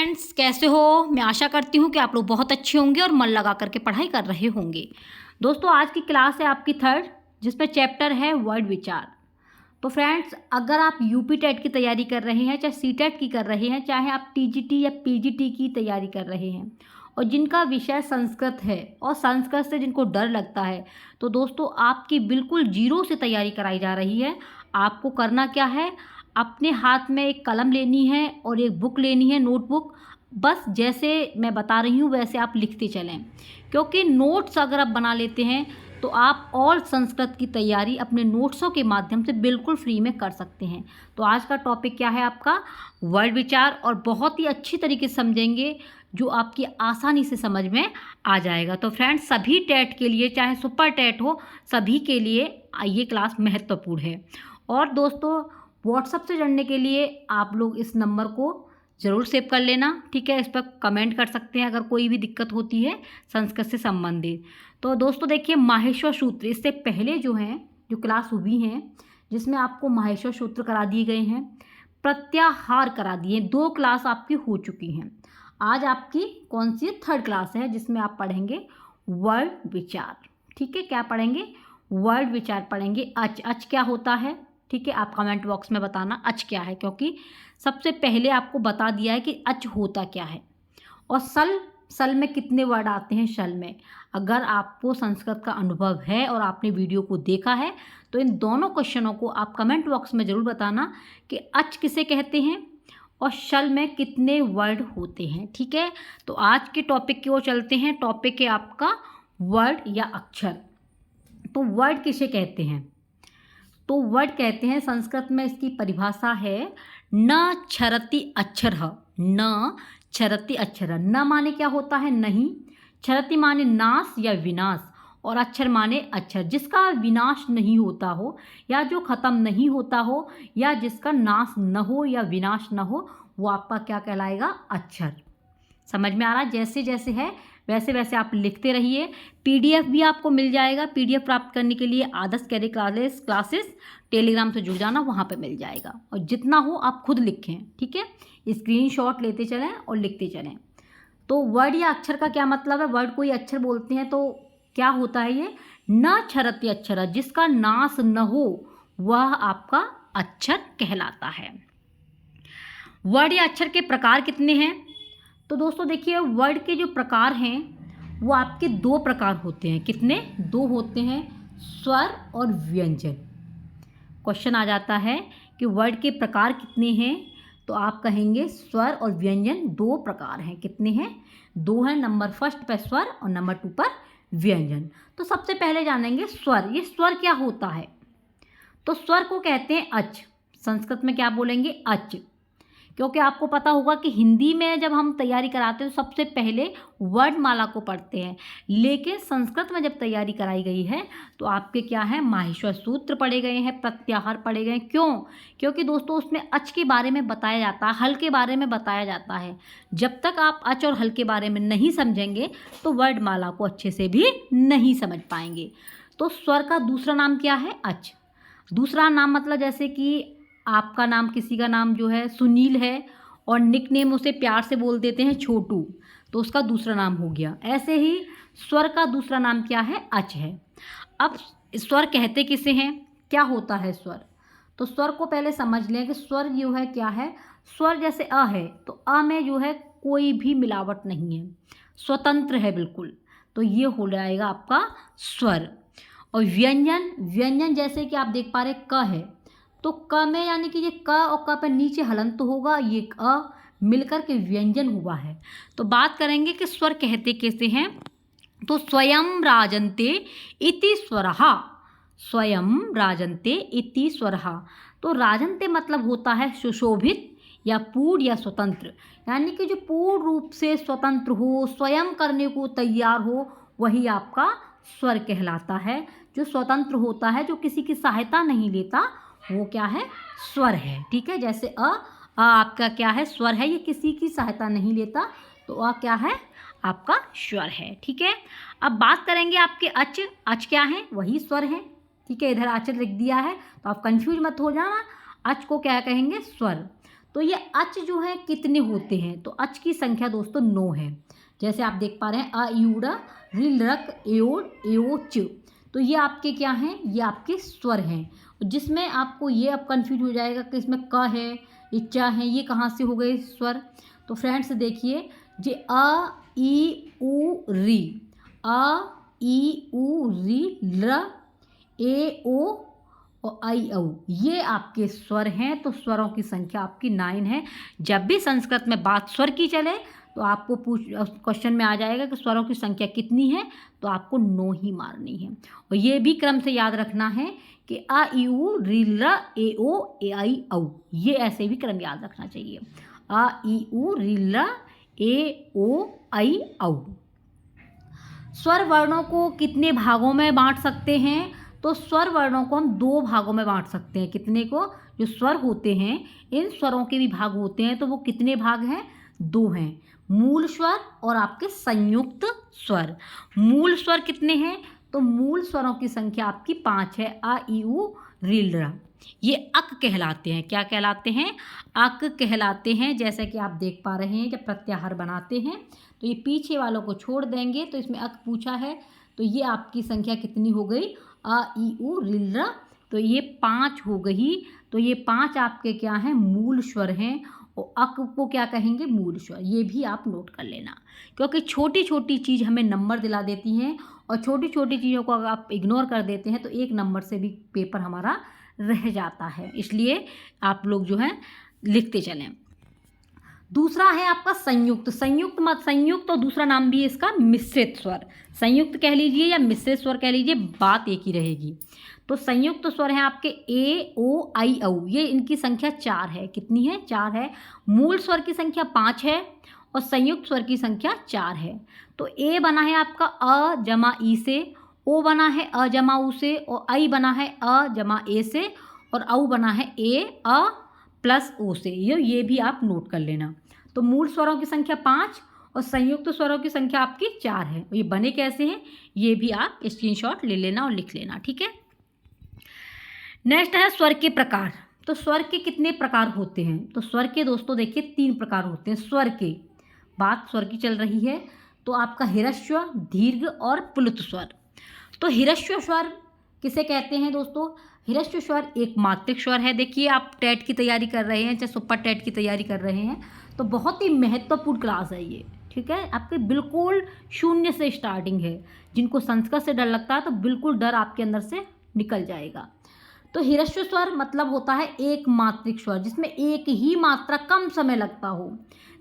Friends, कैसे हो? मैं आशा करती हूँ कि आप लोग बहुत अच्छे होंगे और मन लगा करके पढ़ाई कर रहे होंगे। दोस्तों, आज की क्लास है आपकी थर्ड, जिसमें चैप्टर है वर्ड विचार। तो फ्रेंड्स, अगर आप यूपी टेट की तैयारी कर रहे हैं, चाहे सीटेट की कर रहे हैं, चाहे आप टीजीटी या पीजीटी की तैयारी कर रहे हैं और जिनका विषय संस्कृत है और संस्कृत से जिनको डर लगता है, तो दोस्तों आपकी बिल्कुल जीरो से तैयारी कराई जा रही है। आपको करना क्या है, अपने हाथ में एक कलम लेनी है और एक बुक लेनी है, नोटबुक। बस जैसे मैं बता रही हूँ वैसे आप लिखते चलें, क्योंकि नोट्स अगर आप बना लेते हैं तो आप और संस्कृत की तैयारी अपने नोट्सों के माध्यम से बिल्कुल फ्री में कर सकते हैं। तो आज का टॉपिक क्या है आपका? वर्ड विचार, और बहुत ही अच्छी तरीके से समझेंगे जो आपकी आसानी से समझ में आ जाएगा। तो फ्रेंड्स, सभी टेट के लिए, चाहे सुपर टेट हो, सभी के लिए ये क्लास महत्वपूर्ण है। और दोस्तों, व्हाट्सएप से जुड़ने के लिए आप लोग इस नंबर को ज़रूर सेव कर लेना, ठीक है। इस पर कमेंट कर सकते हैं अगर कोई भी दिक्कत होती है संस्कृत से संबंधित। तो दोस्तों देखिए, माहेश्वर सूत्र, इससे पहले जो हैं, जो क्लास हुई हैं जिसमें आपको माहेश्वर सूत्र करा दिए गए हैं, प्रत्याहार करा दिए, 2 क्लास आपकी हो चुकी हैं। आज आपकी कौन सी थर्ड क्लास है जिसमें आप पढ़ेंगे वर्ड विचार, ठीक है। क्या पढ़ेंगे? वर्ड विचार पढ़ेंगे। अच क्या होता है, ठीक है। आप कमेंट बॉक्स में बताना अच क्या है, क्योंकि सबसे पहले आपको बता दिया है कि अच होता क्या है। और सल में कितने वर्ड आते हैं शल में। अगर आपको संस्कृत का अनुभव है और आपने वीडियो को देखा है तो इन दोनों क्वेश्चनों को आप कमेंट बॉक्स में ज़रूर बताना कि अच किसे कहते हैं और शल में कितने वर्ड होते हैं, ठीक है। तो आज के टॉपिक की ओर चलते हैं। टॉपिक है आपका वर्ड या अक्षर। तो वर्ड किसे कहते हैं? तो वर्ड कहते हैं, संस्कृत में इसकी परिभाषा है न क्षरति अक्षरः। न क्षरति अक्षरः। न माने क्या होता है? नहीं। क्षरति माने नाश या विनाश, और अक्षर माने अक्षर, जिसका विनाश नहीं होता हो या जो ख़त्म नहीं होता हो या जिसका नाश न हो या विनाश न हो, वो आपका क्या कहलाएगा? अक्षर। समझ में आ रहा है? जैसे जैसे है वैसे वैसे आप लिखते रहिए। पीडीएफ भी आपको मिल जाएगा। पीडीएफ प्राप्त करने के लिए आदर्श कैरियर क्लासेस टेलीग्राम से जुड़ जाना, वहाँ पे मिल जाएगा। और जितना हो आप खुद लिखें, ठीक है। स्क्रीनशॉट लेते चलें और लिखते चलें। तो वर्ड या अक्षर का क्या मतलब है? वर्ड कोई अक्षर बोलते हैं तो क्या होता है ये? न क्षरति अक्षर, जिसका नाश न हो वह आपका अक्षर कहलाता है। वर्ड या अक्षर के प्रकार कितने हैं? तो दोस्तों देखिए, वर्ड के जो प्रकार हैं वो आपके 2 प्रकार होते हैं। कितने? 2 होते हैं, स्वर और व्यंजन। क्वेश्चन आ जाता है कि वर्ड के प्रकार कितने हैं, तो आप कहेंगे स्वर और व्यंजन 2 प्रकार हैं। कितने हैं? 2 हैं। नंबर फर्स्ट पर स्वर और नंबर 2 पर व्यंजन। तो सबसे पहले जानेंगे स्वर। ये स्वर क्या होता है? तो स्वर को कहते हैं अच। संस्कृत में क्या बोलेंगे? अच। क्योंकि आपको पता होगा कि हिंदी में जब हम तैयारी कराते हैं तो सबसे पहले वर्णमाला को पढ़ते हैं, लेकिन संस्कृत में जब तैयारी कराई गई है तो आपके क्या है? माहेश्वर सूत्र पढ़े गए हैं, प्रत्याहार पढ़े गए हैं। क्यों? क्योंकि दोस्तों उसमें अच के बारे में बताया जाता है, हल के बारे में बताया जाता है। जब तक आप अच और हल के बारे में नहीं समझेंगे तो वर्णमाला को अच्छे से भी नहीं समझ पाएंगे। तो स्वर का दूसरा नाम क्या है? अच। दूसरा नाम मतलब जैसे कि आपका नाम, किसी का नाम जो है सुनील है और निक नेम उसे प्यार से बोल देते हैं छोटू, तो उसका दूसरा नाम हो गया। ऐसे ही स्वर का दूसरा नाम क्या है? अच है। अब स्वर कहते किसे हैं? क्या होता है स्वर? तो स्वर को पहले समझ लें कि स्वर जो है क्या है। स्वर जैसे अ है तो अ में जो है कोई भी मिलावट नहीं है, स्वतंत्र है बिल्कुल। तो ये हो जाएगा आपका स्वर। और व्यंजन, व्यंजन जैसे कि आप देख पा रहे क है, तो क में यानी कि ये क और क पर नीचे हलंत तो होगा, ये अ मिलकर के व्यंजन हुआ है। तो बात करेंगे कि स्वर कहते कैसे हैं। तो स्वयं राजन्ते इति स्वरः। स्वयं राजन्ते इति स्वरः। तो राजन्ते मतलब होता है सुशोभित या पूर्ण या स्वतंत्र, यानी कि जो पूर्ण रूप से स्वतंत्र हो, स्वयं करने को तैयार हो, वही आपका स्वर कहलाता है। जो स्वतंत्र होता है, जो किसी की सहायता नहीं लेता, वो क्या है? स्वर है, ठीक है। जैसे अ आपका क्या है? स्वर है। ये किसी की सहायता नहीं लेता, तो अ क्या है? आपका स्वर है, ठीक है। अब बात करेंगे आपके अच। अच क्या है? वही स्वर है, ठीक है। इधर अच लिख दिया है तो आप कंफ्यूज मत हो जाना। अच को क्या कहेंगे? स्वर। तो ये अच जो है कितने होते हैं, तो अच की संख्या दोस्तों 9 है। जैसे आप देख पा रहे हैं अ यू ड़ ऋ रक एओ एओ च, तो ये आपके क्या हैं, ये आपके स्वर हैं, जिसमें आपको ये अब कन्फ्यूज हो जाएगा कि इसमें क है, ये च है, ये कहाँ से हो गए स्वर। तो फ्रेंड्स देखिए, जे अ ई उ री, अ ई उ री ल ए ओ और आई औ, ये आपके स्वर हैं। तो स्वरों की संख्या आपकी 9 है। जब भी संस्कृत में बात स्वर की चले तो आपको क्वेश्चन में आ जाएगा कि स्वरों की संख्या कितनी है, तो आपको 9 ही मारनी है। और ये भी क्रम से याद रखना है कि अ ई उ ऋ ल ए ओ ए आई औ, ये ऐसे भी क्रम याद रखना चाहिए। अ ई उ ऋ ल ए ओ आई औ। स्वर वर्णों को कितने भागों में बांट सकते हैं, तो स्वर वर्णों को हम 2 भागों में बांट सकते हैं। कितने को, जो स्वर होते हैं इन स्वरों के भी भाग होते हैं, तो वो कितने भाग हैं, 2 हैं, मूल स्वर और आपके संयुक्त स्वर। मूल स्वर कितने हैं, तो मूल स्वरों की संख्या आपकी 5 है, अ ई उ ऋ ल। ये अक कहलाते हैं। क्या कहलाते हैं, अक कहलाते हैं। जैसे कि आप देख पा रहे हैं, जब प्रत्याहार बनाते हैं तो ये पीछे वालों को छोड़ देंगे, तो इसमें अक पूछा है, तो ये आपकी संख्या कितनी हो गई, अ ई उ ऋ ल, तो ये 5 हो गई। तो ये 5 आपके क्या हैं, मूल स्वर हैं, और अक को क्या कहेंगे, मूल स्वर। ये भी आप नोट कर लेना, क्योंकि छोटी छोटी चीज़ हमें नंबर दिला देती हैं, और छोटी छोटी चीज़ों को अगर आप इग्नोर कर देते हैं तो एक नंबर से भी पेपर हमारा रह जाता है, इसलिए आप लोग जो है लिखते चलें। दूसरा है आपका संयुक्त। संयुक्त और दूसरा नाम भी है इसका मिश्रित स्वर। संयुक्त कह लीजिए या मिश्रित स्वर कह लीजिए, बात एक ही रहेगी। तो संयुक्त स्वर हैं आपके ए ओ आई औ, ये इनकी संख्या 4 है। कितनी है, 4 है। मूल स्वर की संख्या 5 है और संयुक्त स्वर की संख्या 4 है। तो ए बना है आपका अ जमा ई से, ओ बना है अ जमा उ से, और आई बना है अ जमा ए से, और औ बना है ए अ प्लस ओ से। ये भी आप नोट कर लेना। तो मूल स्वरों की संख्या 5 और संयुक्त स्वरों की संख्या आपकी 4 है। ये बने कैसे हैं, ये भी आप स्क्रीनशॉट ले लेना और लिख लेना, ठीक है। नेक्स्ट है स्वर के प्रकार। तो स्वर के कितने प्रकार होते हैं, तो स्वर के दोस्तों देखिए 3 प्रकार होते हैं। स्वर के, बात स्वर की चल रही है, तो आपका हिरस्व, दीर्घ और प्लुत स्वर। तो हिरस्व स्वर किसे कहते हैं दोस्तों, हिरस्व स्वर एक मात्रिक स्वर है। देखिए आप टेट की तैयारी कर रहे हैं, चाहे सुपर टेट की तैयारी कर रहे हैं, तो बहुत ही महत्वपूर्ण क्लास है ये, ठीक है। आपके बिल्कुल शून्य से स्टार्टिंग है। जिनको संस्कृत से डर लगता है तो बिल्कुल डर आपके अंदर से निकल जाएगा। तो हिरस्व स्वर मतलब होता है एक मात्रिक स्वर, जिसमें एक ही मात्रा कम समय लगता हो।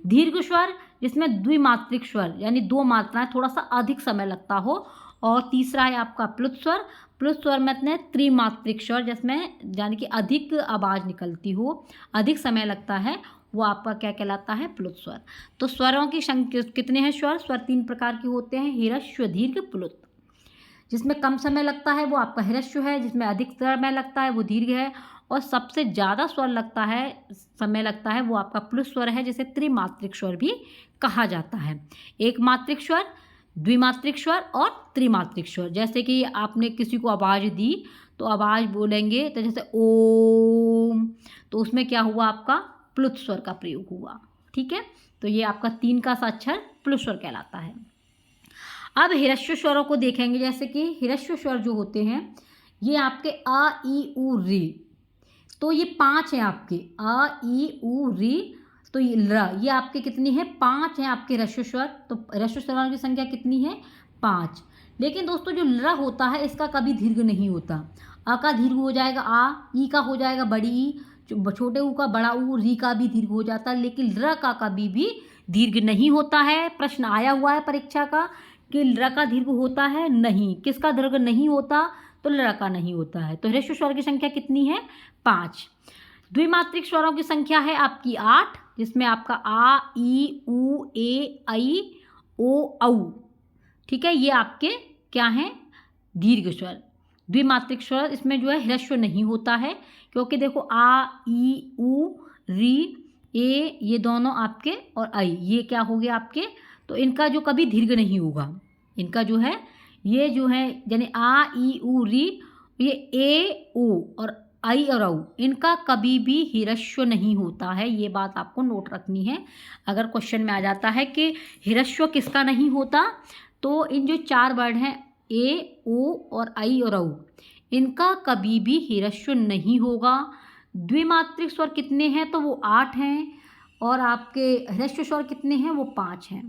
दीर्घ स्वर जिसमें द्विमात्रिक स्वर यानी 2 मात्राएं थोड़ा सा अधिक समय लगता हो। और तीसरा है आपका प्लुत स्वर। प्लुत स्वर मतलब त्रिमात्रिक स्वर, जिसमें यानी कि अधिक आवाज़ निकलती हो, अधिक समय लगता है, वो आपका क्या कहलाता है, प्लुत स्वर। तो स्वरों की संख्या कितने हैं, स्वर 3 प्रकार के होते हैं, हिरस्व, दीर्घ, प्लुत। जिसमें कम समय लगता है वो आपका हिरस्व है, जिसमें अधिक समय लगता है वो दीर्घ है, और सबसे ज़्यादा स्वर लगता है, समय लगता है, वो आपका प्लुत स्वर है, जिसे त्रिमात्रिक स्वर भी कहा जाता है। एक मात्रिक स्वर, द्विमात्रिक स्वर और त्रिमात्रिक स्वर। जैसे कि आपने किसी को आवाज़ दी तो आवाज़ बोलेंगे, तो जैसे ओम, तो उसमें क्या हुआ, आपका प्लुत स्वर का प्रयोग हुआ, ठीक है। तो ये आपका 3 का अक्षर प्लुत स्वर कहलाता है। अब हिरस्व स्वरों को देखेंगे। जैसे कि हिरस्व स्वर जो होते हैं ये आपके अ ई उ री, तो ये 5 हैं आपके, अ ई उ री, तो ये ल, ये आपके कितनी है, 5 हैं आपके ह्रस्व स्वर। तो ह्रस्व स्वरों की संख्या कितनी है, 5। लेकिन दोस्तों जो ल होता है इसका कभी दीर्घ नहीं होता। अ का दीर्घ हो जाएगा आ, ई का हो जाएगा बड़ी ई, छोटे ऊ का बड़ा ऊ, री का भी दीर्घ हो जाता है, लेकिन र का कभी भी दीर्घ नहीं होता है। प्रश्न आया हुआ है परीक्षा का कि ल का दीर्घ होता है, नहीं। किसका दीर्घ नहीं होता, तो ल का नहीं होता है। तो ह्रस्व स्वर की संख्या कितनी है, 5। द्विमात्रिक स्वरों की संख्या है आपकी 8, जिसमें आपका आ, ई, उ, ए, आई, ओ, औ, ठीक है। ये आपके क्या हैं, दीर्घ स्वर। द्विमात्रिक स्वर इसमें जो है ह्रस्व नहीं होता है, क्योंकि देखो आ, ई, उ, री, ए, ये दोनों आपके, और आई, ये क्या हो गया आपके, तो इनका जो कभी दीर्घ नहीं होगा। इनका जो है, ये जो है यानी आ, ई, उ, री, ये ए, ओ और आई और औ इनका कभी भी ह्रस्व नहीं होता है। ये बात आपको नोट रखनी है। अगर क्वेश्चन में आ जाता है कि ह्रस्व किसका नहीं होता, तो इन जो 4 वर्ड हैं ए, ओ और आई और औ, इनका कभी भी ह्रस्व नहीं होगा। द्विमात्रिक स्वर कितने हैं, तो वो 8 हैं, और आपके ह्रस्व स्वर कितने हैं, वो 5 हैं।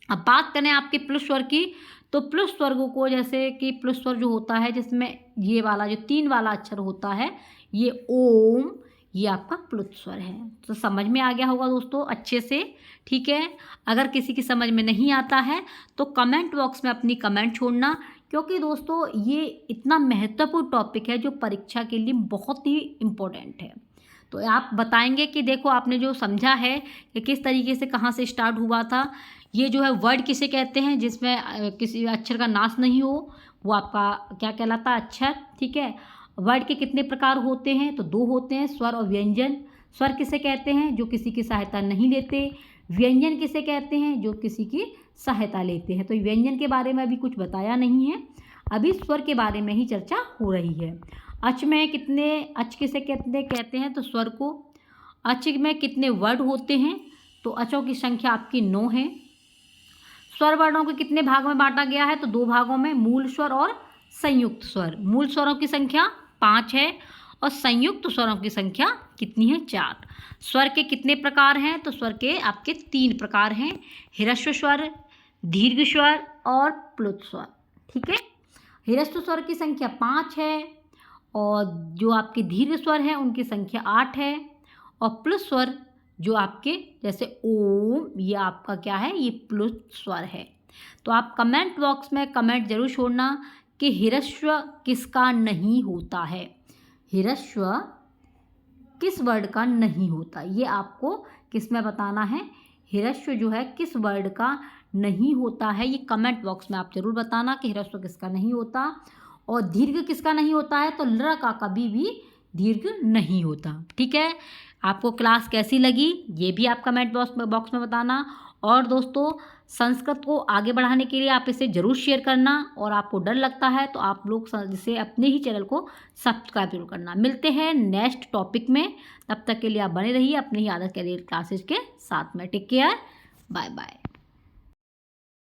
अब बात करें आपके प्लस स्वर की, तो प्लस स्वर्गों को, जैसे कि प्लस स्वर जो होता है जिसमें ये वाला जो 3 वाला अक्षर होता है, ये ओम, ये आपका प्लुत स्वर है। तो समझ में आ गया होगा दोस्तों अच्छे से, ठीक है। अगर किसी की समझ में नहीं आता है तो कमेंट बॉक्स में अपनी कमेंट छोड़ना, क्योंकि दोस्तों ये इतना महत्वपूर्ण टॉपिक है जो परीक्षा के लिए बहुत ही इम्पोर्टेंट है। तो आप बताएंगे कि देखो आपने जो समझा है कि किस तरीके से कहाँ से स्टार्ट हुआ था। ये जो है वर्ड किसे कहते हैं जिसमें किसी अक्षर का नाश नहीं हो, वो आपका क्या कहलाता है, अक्षर, ठीक है। वर्ड के कितने प्रकार होते हैं, तो 2 होते हैं, स्वर और व्यंजन। स्वर किसे कहते हैं, जो किसी की सहायता नहीं लेते। व्यंजन किसे कहते हैं, जो किसी की सहायता लेते हैं। तो व्यंजन के बारे में अभी कुछ बताया नहीं है, अभी स्वर के बारे में ही चर्चा हो रही है। अच में कितने, अच किसे कहते हैं, तो स्वर को। अच में कितने वर्ड होते हैं, तो अचों की संख्या आपकी 9 है। स्वर वर्णों को कितने भागों में बांटा गया है, तो 2 भागों में, मूल स्वर और संयुक्त स्वर। मूल स्वरों की संख्या 5 है और संयुक्त स्वरों की संख्या कितनी है, 4। स्वर के कितने प्रकार हैं, तो स्वर के आपके 3 प्रकार हैं, ह्रस्व स्वर, दीर्घ स्वर और प्लुत स्वर, ठीक है। ह्रस्व स्वर की संख्या 5 है और जो आपके दीर्घ स्वर हैं उनकी संख्या 8 है, और प्लुत स्वर जो आपके जैसे ओम, ये आपका क्या है, ये प्लुत स्वर है। तो आप कमेंट बॉक्स में कमेंट जरूर छोड़ना कि ह्रस्व किसका नहीं होता है, ह्रस्व किस वर्ड का नहीं होता, ये आपको किस में बताना है, ह्रस्व जो है किस वर्ड का नहीं होता है, ये कमेंट बॉक्स में आप जरूर बताना कि ह्रस्व किसका नहीं होता। और दीर्घ किसका नहीं होता है, तो ल का कभी भी दीर्घ नहीं होता, ठीक है। आपको क्लास कैसी लगी ये भी आप कमेंट बॉक्स में बताना। और दोस्तों संस्कृत को आगे बढ़ाने के लिए आप इसे ज़रूर शेयर करना, और आपको डर लगता है तो आप लोग इसे अपने ही चैनल को सब्सक्राइब जरूर करना। मिलते हैं नेक्स्ट टॉपिक में, तब तक के लिए आप बने रहिए अपने ही आदर्श कैरियर क्लासेज के साथ में। Take care, bye bye.